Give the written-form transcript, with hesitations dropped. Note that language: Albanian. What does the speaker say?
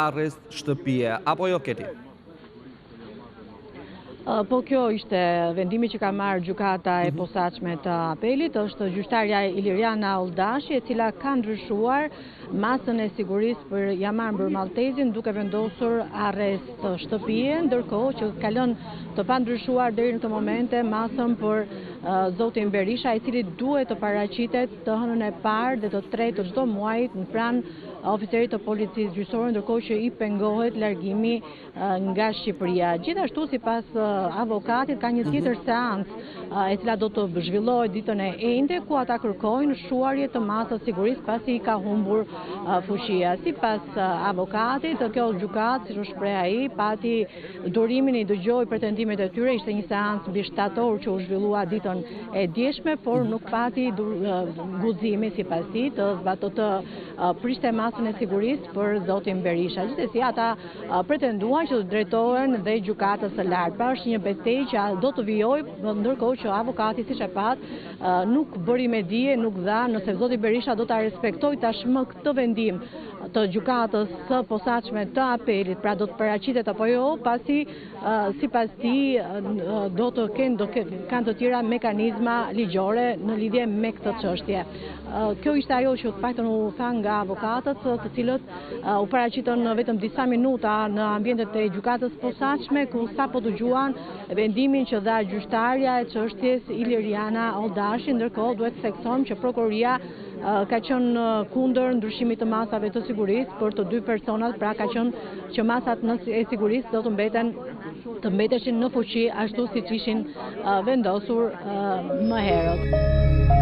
arrest shtëpie, apo jo Keti? Po kjo ishte vendimi që ka marrë gjykata e posaçme të apelit, është gjyqtarja Iliriana Oldashi, e cila ka ndryshuar masën e sigurisë për Jamar Mbërmalltezin duke vendosur arrest shtëpie, ndërkohë që ka lënë të pandryshuar deri në këtë momente masën për zotin Berisha, i cili duhet të paraqitet të hënën e parë dhe të tretë të çdo muaji në pranë oficerit të policisë gjyqësore, ndërkohë që i pengohet largimi nga Shqipëria. Gjithashtu, sipas avokatit, ka një tjetër seancë e cila do të zhvillohet ditën e enjte, ku ata kërkojnë shuarje të masës sigurisë pasi i ka humbur fuqia. Sipas avokatit, kjo gjykatë, siç u shpreh ai, pati durimin i dëgjoi pretendimet e tyre, ishte një seancë mbi shtator që u zhvillua ditën e djeshme, por nuk pati guximi sipas tij të prishte masën e sigurisë për zotin Berisha. Gjithsesi, ata pretenduan që të drejtohen dhe gjykatës së lartë. Pra është një betejë që do të vijojë, ndërkohë që avokati, siç e pat, nuk bëri me dije, nuk dha nëse zoti Berisha do ta respektojë tashmë këtë vendim të gjykatës së posaçme të apelit, pra do të paraqitet apo jo, pasi sipas tij kanë të tjera mekanizma ligjore në lidhje me këtë çështje. Kjo ishte ajo që të paktën u tha nga avokatët, të cilët u paraqitën vetëm disa minuta në ambientet e gjykatës posaçme, ku sapo dëgjuan vendimin që dha gjyqtarja e çështjes Iliriana Oldashi, ndërkohë duhet të theksojmë që prokuroria ka qenë kundër ndryshimit të masave të sigurisë për të dy personat, pra ka qenë që masat e sigurisë do të mbeteshin në fuqi ashtu siç ishin vendosur më herët.